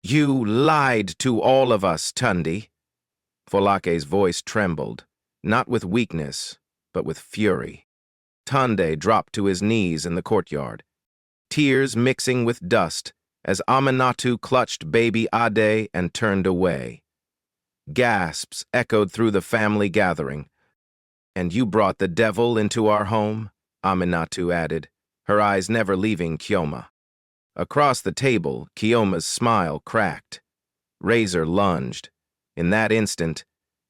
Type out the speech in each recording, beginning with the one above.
You lied to all of us, Tunde. Folake's voice trembled, not with weakness, but with fury. Tunde dropped to his knees in the courtyard, tears mixing with dust as Aminatu clutched Baby Ade and turned away. Gasps echoed through the family gathering. "And you brought the devil into our home?" Aminatu added, her eyes never leaving Kioma. Across the table, Kioma's smile cracked. Razor lunged. In that instant,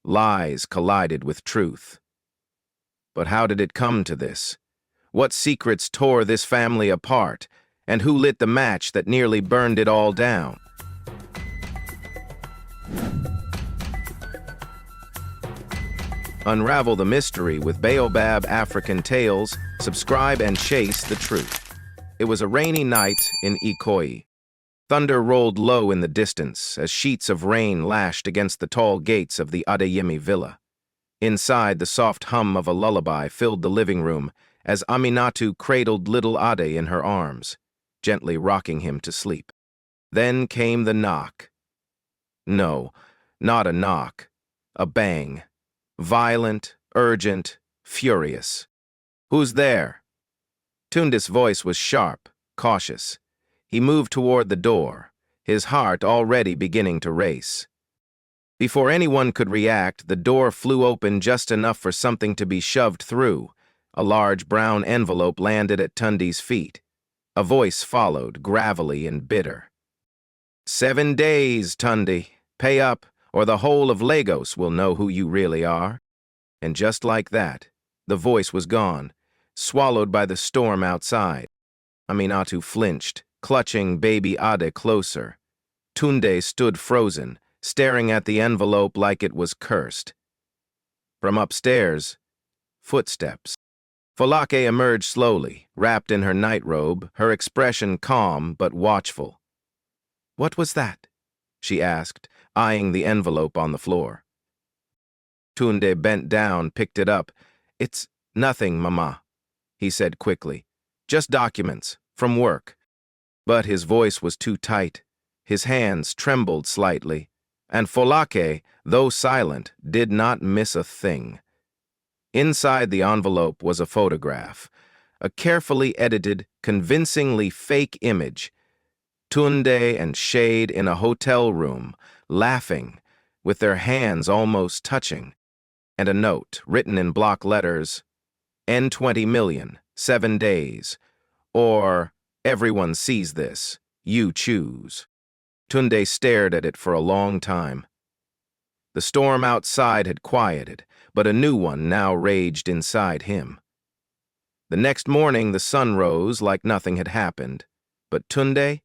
lies collided with truth. But how did it come to this? What secrets tore this family apart, and who lit the match that nearly burned it all down? Unravel the mystery with Baobab African Tales. Subscribe and chase the truth. It was a rainy night in Ikoyi. Thunder rolled low in the distance as sheets of rain lashed against the tall gates of the Adeyemi villa. Inside, the soft hum of a lullaby filled the living room as Aminatu cradled little Ade in her arms, gently rocking him to sleep. Then came the knock. No, not a knock. A bang. Violent, urgent, furious. "Who's there?" Tunde's voice was sharp, cautious. He moved toward the door, his heart already beginning to race. Before anyone could react, the door flew open just enough for something to be shoved through. A large brown envelope landed at Tunde's feet. A voice followed, gravelly and bitter. 7 days, Tunde. Pay up, or the whole of Lagos will know who you really are." And just like that, the voice was gone, swallowed by the storm outside. Aminatu flinched, clutching Baby Ade closer. Tunde stood frozen, staring at the envelope like it was cursed. From upstairs, footsteps. Folake emerged slowly, wrapped in her nightrobe, her expression calm but watchful. "What was that?" she asked, eyeing the envelope on the floor. Tunde bent down, picked it up. "It's nothing, Mama," he said quickly. "Just documents, from work." But his voice was too tight. His hands trembled slightly, and Folake, though silent, did not miss a thing. Inside the envelope was a photograph, a carefully edited, convincingly fake image. Tunde and Shade in a hotel room, laughing, with their hands almost touching, and a note written in block letters, "N 20 million, 7 days," or "Everyone sees this, you choose." Tunde stared at it for a long time. The storm outside had quieted, but a new one now raged inside him. The next morning the sun rose like nothing had happened, but Tunde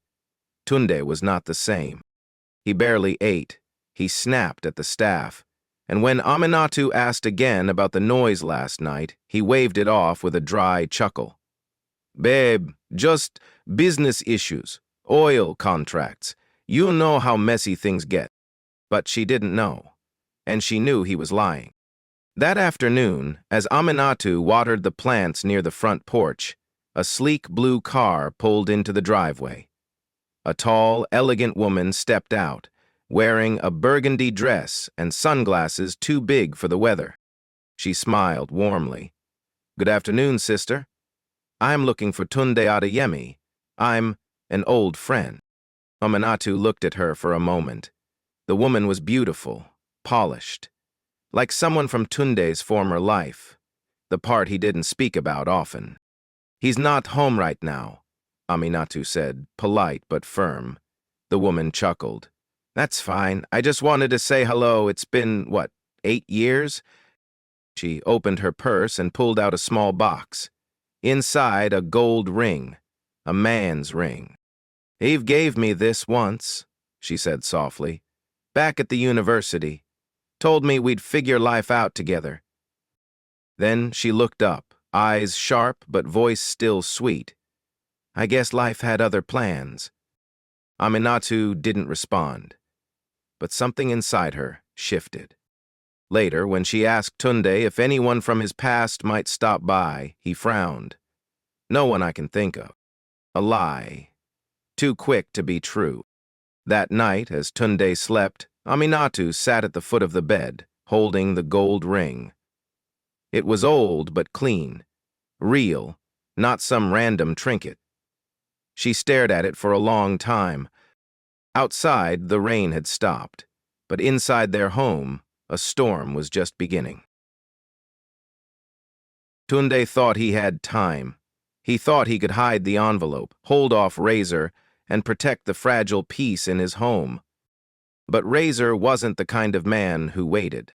was not the same. He barely ate. He snapped at the staff. And when Aminatu asked again about the noise last night, he waved it off with a dry chuckle. "Babe, just business issues, oil contracts. You know how messy things get." But she didn't know, and she knew he was lying. That afternoon, as Aminatu watered the plants near the front porch, a sleek blue car pulled into the driveway. A tall, elegant woman stepped out, wearing a burgundy dress and sunglasses too big for the weather. She smiled warmly. "Good afternoon, sister. I'm looking for Tunde Adeyemi. I'm an old friend." Aminatu looked at her for a moment. The woman was beautiful, polished, like someone from Tunde's former life, the part he didn't speak about often. "He's not home right now," Aminatu said, polite but firm. The woman chuckled. "That's fine. I just wanted to say hello. It's been, 8 years? She opened her purse and pulled out a small box. Inside, a gold ring, a man's ring. "Eve gave me this once," she said softly, "back at the university. Told me we'd figure life out together." Then she looked up, eyes sharp but voice still sweet. "I guess life had other plans." Aminatu didn't respond, but something inside her shifted. Later, when she asked Tunde if anyone from his past might stop by, he frowned. "No one I can think of. A lie. Too quick to be true." That night, as Tunde slept, Aminatu sat at the foot of the bed, holding the gold ring. It was old but clean, real, not some random trinket. She stared at it for a long time. Outside, the rain had stopped, but inside their home, a storm was just beginning. Tunde thought he had time. He thought he could hide the envelope, hold off Razor, and protect the fragile peace in his home. But Razor wasn't the kind of man who waited.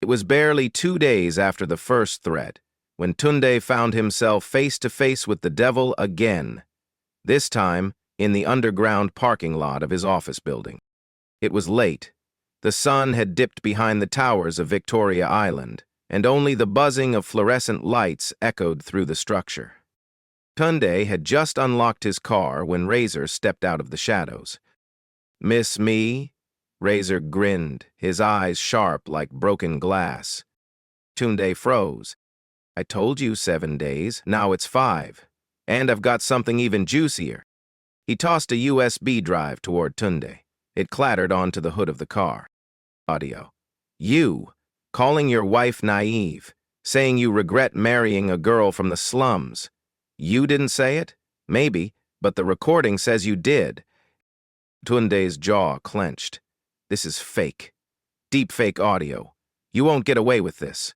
It was barely 2 days after the first threat when Tunde found himself face to face with the devil again, this time in the underground parking lot of his office building. It was late. The sun had dipped behind the towers of Victoria Island, and only the buzzing of fluorescent lights echoed through the structure. Tunde had just unlocked his car when Razor stepped out of the shadows. "Miss me?" Razor grinned, his eyes sharp like broken glass. Tunde froze. "I told you 7 days, now it's 5. And I've got something even juicier." He tossed a USB drive toward Tunde. It clattered onto the hood of the car. Audio. "You, calling your wife naive, saying you regret marrying a girl from the slums. You didn't say it? Maybe, but the recording says you did." Tunde's jaw clenched. "This is fake. Deep-fake audio. You won't get away with this."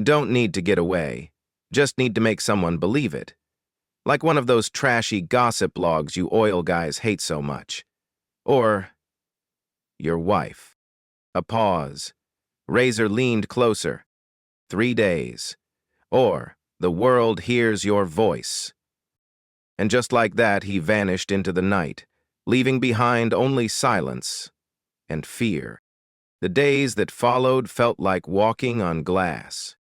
"Don't need to get away. Just need to make someone believe it. Like one of those trashy gossip blogs you oil guys hate so much. Or your wife." A pause. Razor leaned closer. 3 days. Or the world hears your voice. And just like that, he vanished into the night, leaving behind only silence and fear. The days that followed felt like walking on glass.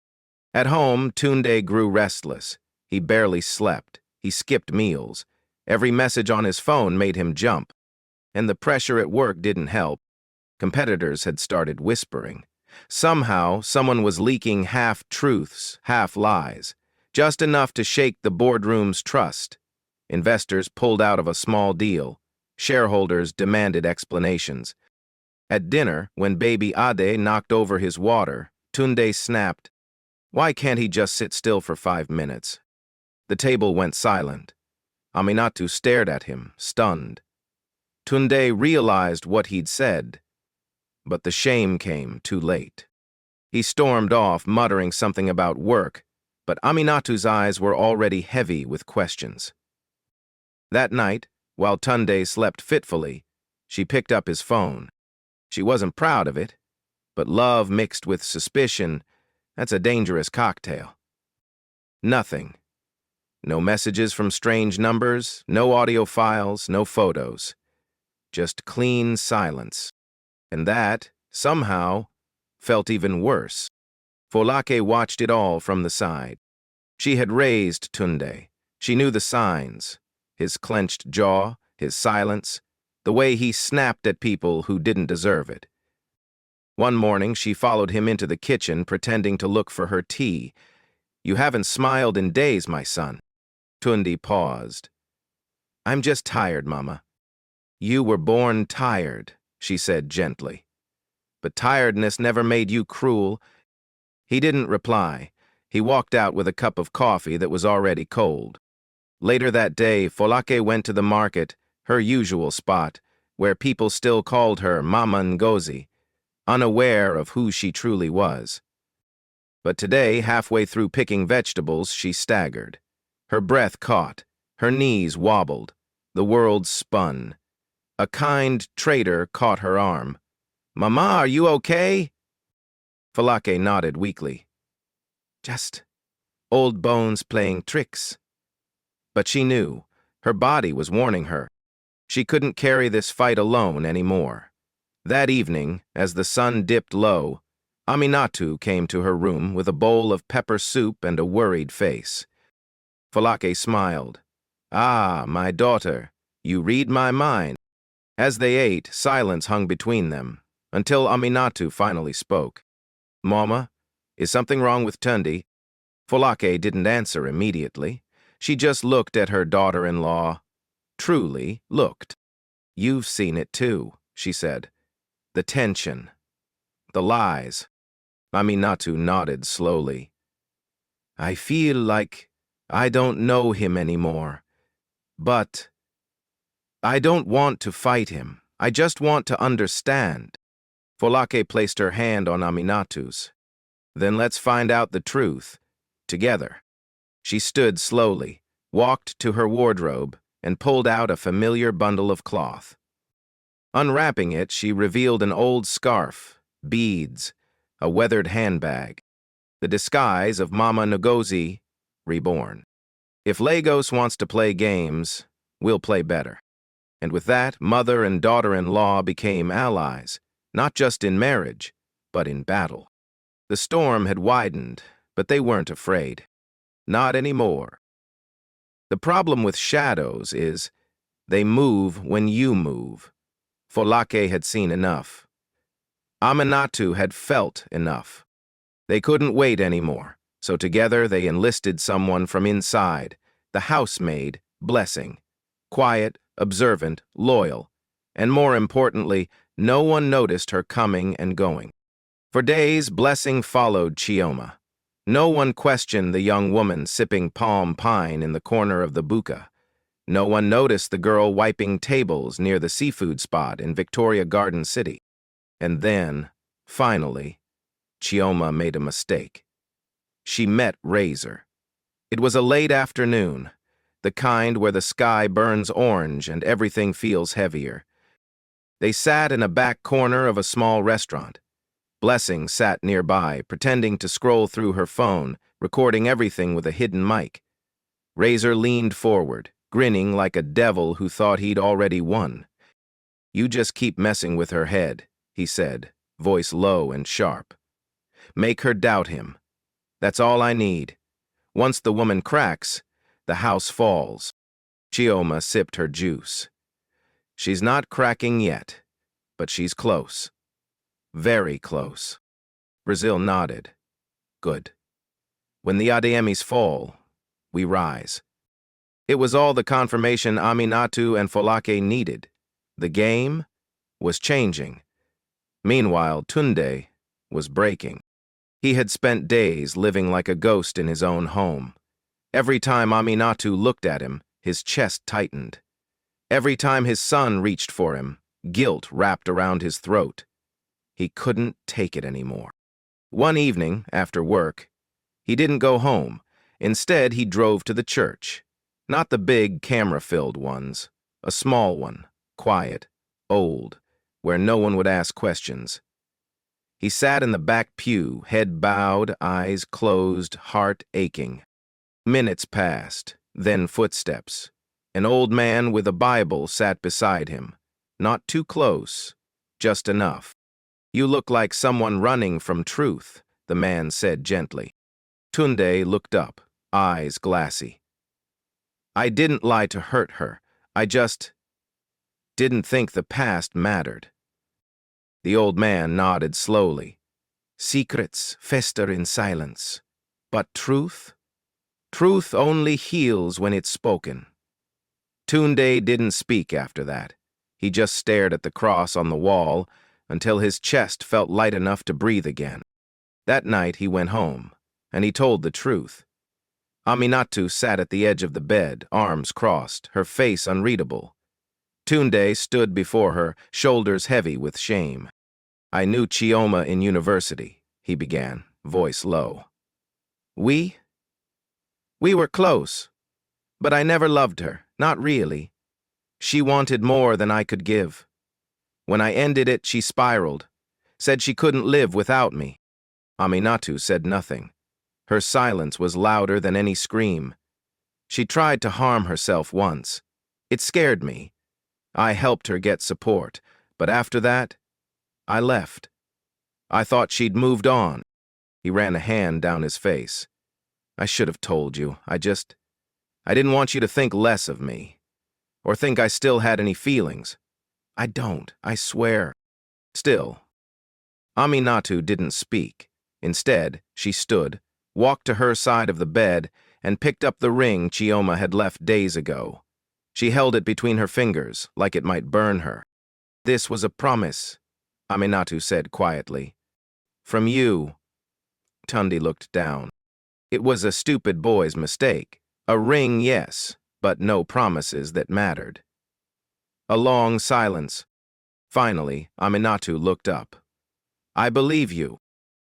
At home, Tunde grew restless. He barely slept. He skipped meals. Every message on his phone made him jump. And the pressure at work didn't help. Competitors had started whispering. Somehow, someone was leaking half-truths, half-lies, just enough to shake the boardroom's trust. Investors pulled out of a small deal. Shareholders demanded explanations. At dinner, when Baby Ade knocked over his water, Tunde snapped, "Why can't he just sit still for 5 minutes?" The table went silent. Aminatu stared at him, stunned. Tunde realized what he'd said, but the shame came too late. He stormed off, muttering something about work, but Aminatu's eyes were already heavy with questions. That night, while Tunde slept fitfully, she picked up his phone. She wasn't proud of it, but love mixed with suspicion, that's a dangerous cocktail. Nothing. No messages from strange numbers, no audio files, no photos. Just clean silence. And that, somehow, felt even worse. Folake watched it all from the side. She had raised Tunde. She knew the signs. His clenched jaw, his silence, the way he snapped at people who didn't deserve it. One morning, she followed him into the kitchen, pretending to look for her tea. "You haven't smiled in days, my son." Tunde paused. "I'm just tired, Mama." "You were born tired," she said gently. "But tiredness never made you cruel." He didn't reply. He walked out with a cup of coffee that was already cold. Later that day, Folake went to the market, her usual spot, where people still called her Mama Ngozi, unaware of who she truly was. But today, halfway through picking vegetables, she staggered. Her breath caught, her knees wobbled, the world spun. A kind trader caught her arm. "Mama, are you okay?" Folake nodded weakly. "Just old bones playing tricks." But she knew. Her body was warning her. She couldn't carry this fight alone anymore. That evening, as the sun dipped low, Aminatu came to her room with a bowl of pepper soup and a worried face. Folake smiled. "Ah, my daughter, you read my mind." As they ate, silence hung between them, until Aminatu finally spoke. "Mama, is something wrong with Tunde?" Folake didn't answer immediately. She just looked at her daughter-in-law. Truly looked. You've seen it too, she said. The tension. The lies. Aminatu nodded slowly. I feel like I don't know him anymore. But I don't want to fight him. I just want to understand. Folake placed her hand on Aminatu's. Then let's find out the truth. Together. She stood slowly, walked to her wardrobe, and pulled out a familiar bundle of cloth. Unwrapping it, she revealed an old scarf, beads, a weathered handbag, the disguise of Mama Ngozi, reborn. If Lagos wants to play games, we'll play better. And with that, mother and daughter-in-law became allies, not just in marriage, but in battle. The storm had widened, but they weren't afraid. Not anymore. The problem with shadows is they move when you move. Folake had seen enough. Aminatu had felt enough. They couldn't wait anymore, so together they enlisted someone from inside, the housemaid, Blessing. Quiet, observant, loyal, and more importantly, no one noticed her coming and going. For days, Blessing followed Chioma. No one questioned the young woman sipping palm pine in the corner of the buka. No one noticed the girl wiping tables near the seafood spot in Victoria Garden City. And then, finally, Chioma made a mistake. She met Razor. It was a late afternoon, the kind where the sky burns orange and everything feels heavier. They sat in a back corner of a small restaurant. Blessing sat nearby, pretending to scroll through her phone, recording everything with a hidden mic. Razor leaned forward, grinning like a devil who thought he'd already won. You just keep messing with her head, he said, voice low and sharp. Make her doubt him. That's all I need. Once the woman cracks, the house falls. Chioma sipped her juice. She's not cracking yet, but she's close. Very close. Brazil nodded. Good. When the Adeyemis fall, we rise. It was all the confirmation Aminatu and Folake needed. The game was changing. Meanwhile, Tunde was breaking. He had spent days living like a ghost in his own home. Every time Aminatu looked at him, his chest tightened. Every time his son reached for him, guilt wrapped around his throat. He couldn't take it anymore. One evening, after work, he didn't go home. Instead, he drove to the church. Not the big, camera-filled ones. A small one, quiet, old, where no one would ask questions. He sat in the back pew, head bowed, eyes closed, heart aching. Minutes passed, then footsteps. An old man with a Bible sat beside him. Not too close, just enough. You look like someone running from truth, the man said gently. Tunde looked up, eyes glassy. I didn't lie to hurt her. I just didn't think the past mattered. The old man nodded slowly. Secrets fester in silence. But truth? Truth only heals when it's spoken. Tunde didn't speak after that. He just stared at the cross on the wall until his chest felt light enough to breathe again. That night he went home, and he told the truth. Aminatu sat at the edge of the bed, arms crossed, her face unreadable. Tunde stood before her, shoulders heavy with shame. I knew Chioma in university, he began, voice low. We were close, but I never loved her, not really. She wanted more than I could give. When I ended it, she spiraled, said she couldn't live without me. Aminatu said nothing. Her silence was louder than any scream. She tried to harm herself once. It scared me. I helped her get support, but after that, I left. I thought she'd moved on. He ran a hand down his face. I should have told you. I didn't want you to think less of me, or think I still had any feelings. I don't, I swear. Still, Aminatu didn't speak. Instead, she stood, walked to her side of the bed, and picked up the ring Chioma had left days ago. She held it between her fingers, like it might burn her. "This was a promise," Aminatu said quietly. "From you." Tunde looked down. It was a stupid boy's mistake. A ring, yes, but no promises that mattered. A long silence. Finally, Aminatu looked up. "I believe you."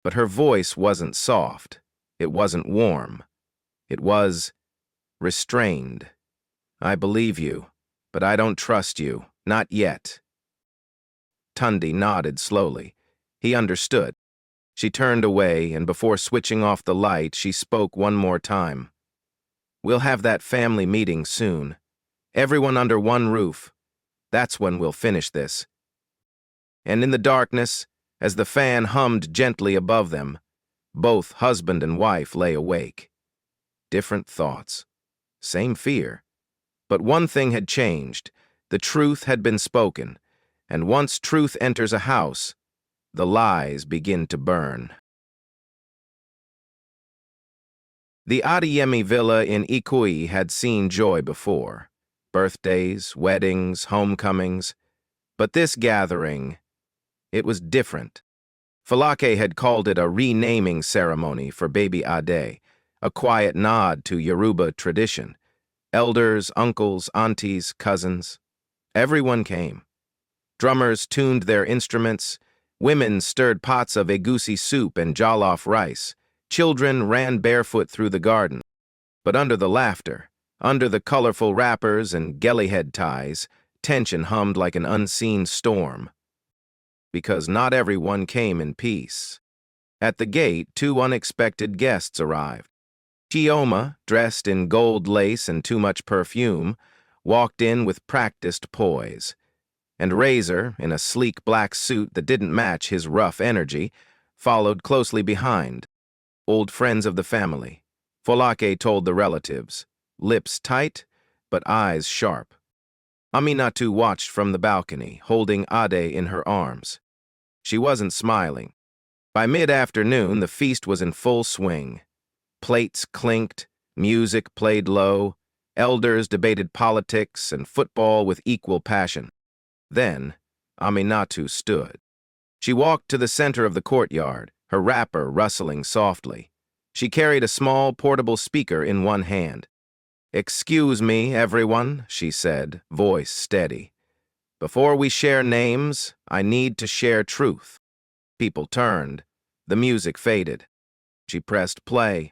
But her voice wasn't soft. It wasn't warm. It was restrained. "I believe you, but I don't trust you. Not yet." Tunde nodded slowly. He understood. She turned away, and before switching off the light, she spoke one more time. "We'll have that family meeting soon. Everyone under one roof. That's when we'll finish this." And in the darkness, as the fan hummed gently above them, both husband and wife lay awake. Different thoughts. Same fear. But one thing had changed. The truth had been spoken. And once truth enters a house, the lies begin to burn. The Adeyemi villa in Ikoyi had seen joy before. Birthdays, weddings, homecomings. But this gathering, it was different. Folake had called it a renaming ceremony for Baby Ade, a quiet nod to Yoruba tradition. Elders, uncles, aunties, cousins. Everyone came. Drummers tuned their instruments. Women stirred pots of egusi soup and jollof rice. Children ran barefoot through the garden. But under the laughter, under the colorful wrappers and gelly-head ties, tension hummed like an unseen storm. Because not everyone came in peace. At the gate, two unexpected guests arrived. Chioma, dressed in gold lace and too much perfume, walked in with practiced poise. And Razor, in a sleek black suit that didn't match his rough energy, followed closely behind. Old friends of the family, Folake told the relatives, lips tight, but eyes sharp. Aminatu watched from the balcony, holding Ade in her arms. She wasn't smiling. By mid-afternoon, the feast was in full swing. Plates clinked, music played low, elders debated politics and football with equal passion. Then, Aminatu stood. She walked to the center of the courtyard, her wrapper rustling softly. She carried a small, portable speaker in one hand. "Excuse me, everyone," she said, voice steady. "Before we share names, I need to share truth." People turned. The music faded. She pressed play.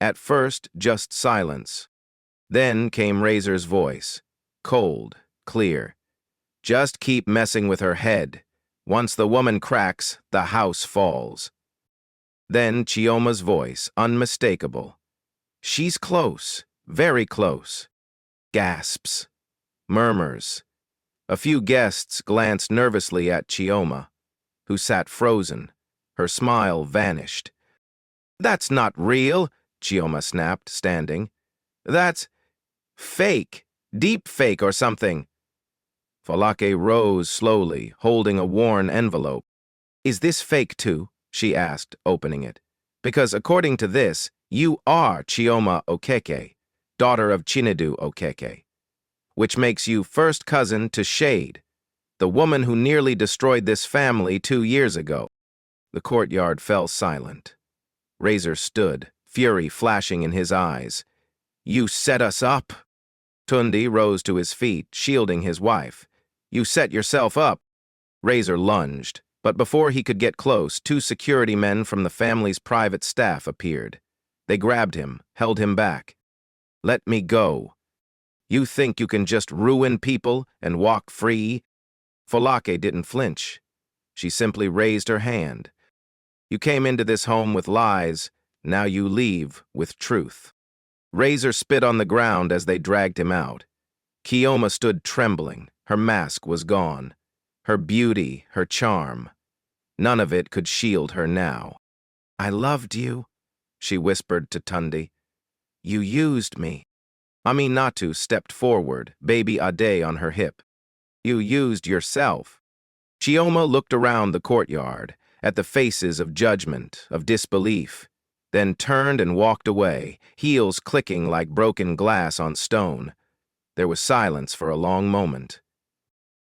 At first, just silence. Then came Razor's voice, cold, clear. "Just keep messing with her head. Once the woman cracks, the house falls." Then Chioma's voice, unmistakable. "She's close, very close." Gasps. Murmurs. A few guests glanced nervously at Chioma, who sat frozen. Her smile vanished. "That's not real," Chioma snapped, standing. "That's fake, deep fake or something." Folake rose slowly, holding a worn envelope. "Is this fake too?" she asked, opening it. "Because according to this, you are Chioma Okeke, daughter of Chinedu Okeke, which makes you first cousin to Shade, the woman who nearly destroyed this family 2 years ago." The courtyard fell silent. Razor stood, fury flashing in his eyes. "You set us up." Tunde rose to his feet, shielding his wife. "You set yourself up." Razor lunged, but before he could get close, 2 security men from the family's private staff appeared. They grabbed him, held him back. "Let me go. You think you can just ruin people and walk free?" Folake didn't flinch. She simply raised her hand. "You came into this home with lies, now you leave with truth." Razor spit on the ground as they dragged him out. Chioma stood trembling. Her mask was gone. Her beauty, her charm. None of it could shield her now. "I loved you," she whispered to Tunde. "You used me." Aminatu stepped forward, Baby Ade on her hip. "You used yourself." Chioma looked around the courtyard, at the faces of judgment, of disbelief, then turned and walked away, heels clicking like broken glass on stone. There was silence for a long moment.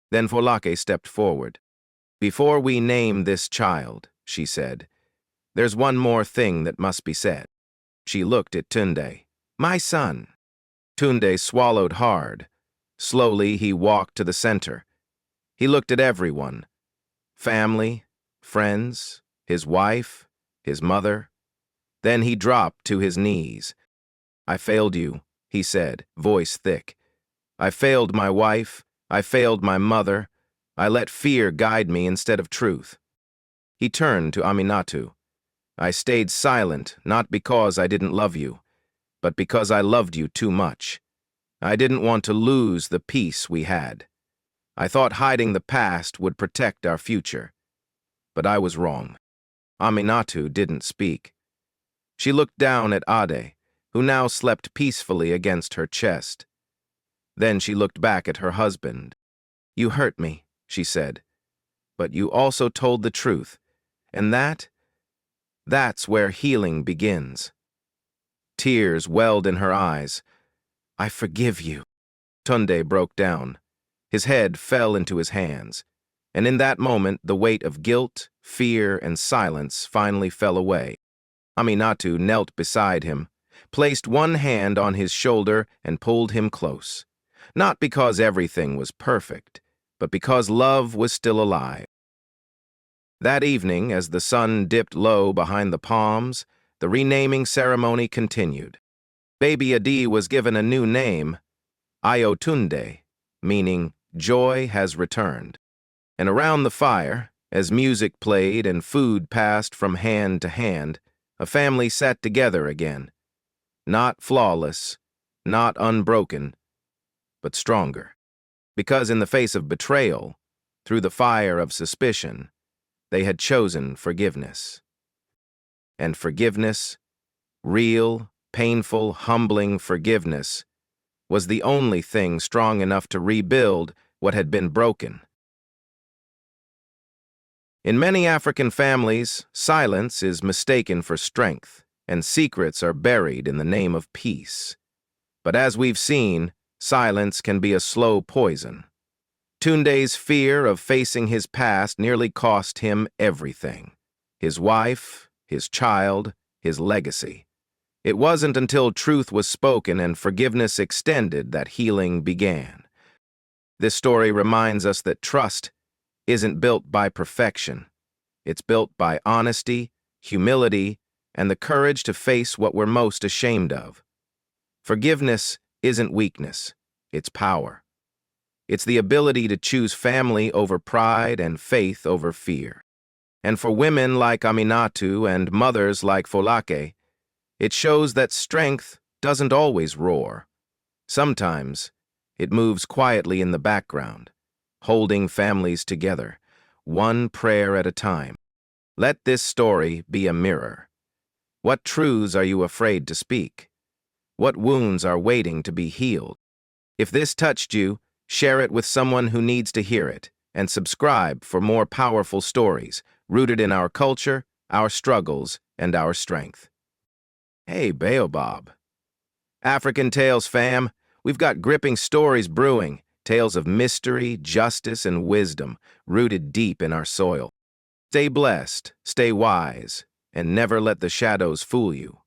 Then Folake stepped forward. "Before we name this child," she said, "there's one more thing that must be said." She looked at Tunde. "My son." Tunde swallowed hard. Slowly, he walked to the center. He looked at everyone. Family, friends, his wife, his mother. Then he dropped to his knees. "I failed you," he said, voice thick. "I failed my wife. I failed my mother. I let fear guide me instead of truth." He turned to Aminatu. "I stayed silent, not because I didn't love you, but because I loved you too much. I didn't want to lose the peace we had. I thought hiding the past would protect our future. But I was wrong." Aminatu didn't speak. She looked down at Ade, who now slept peacefully against her chest. Then she looked back at her husband. "You hurt me," she said, "but you also told the truth, and that's where healing begins." Tears welled in her eyes. "I forgive you." Tunde broke down. His head fell into his hands, and in that moment the weight of guilt, fear, and silence finally fell away. Aminatu knelt beside him, placed one hand on his shoulder, and pulled him close. Not because everything was perfect, but because love was still alive. That evening, as the sun dipped low behind the palms, the renaming ceremony continued. Baby Ade was given a new name, Tunde, meaning joy has returned. And around the fire, as music played and food passed from hand to hand, a family sat together again. Not flawless, not unbroken, but stronger. Because in the face of betrayal, through the fire of suspicion, they had chosen forgiveness. And forgiveness, real, painful, humbling forgiveness, was the only thing strong enough to rebuild what had been broken. In many African families, silence is mistaken for strength, and secrets are buried in the name of peace. But as we've seen, silence can be a slow poison. Tunde's fear of facing his past nearly cost him everything: his wife, his child, his legacy. It wasn't until truth was spoken and forgiveness extended that healing began. This story reminds us that trust isn't built by perfection. It's built by honesty, humility, and the courage to face what we're most ashamed of. Forgiveness isn't weakness, it's power. It's the ability to choose family over pride and faith over fear. And for women like Aminatu and mothers like Folake, it shows that strength doesn't always roar. Sometimes it moves quietly in the background, holding families together, one prayer at a time. Let this story be a mirror. What truths are you afraid to speak? What wounds are waiting to be healed? If this touched you, share it with someone who needs to hear it, and subscribe for more powerful stories rooted in our culture, our struggles, and our strength. Hey, Baobab. African Tales fam, we've got gripping stories brewing, tales of mystery, justice, and wisdom rooted deep in our soil. Stay blessed, stay wise, and never let the shadows fool you.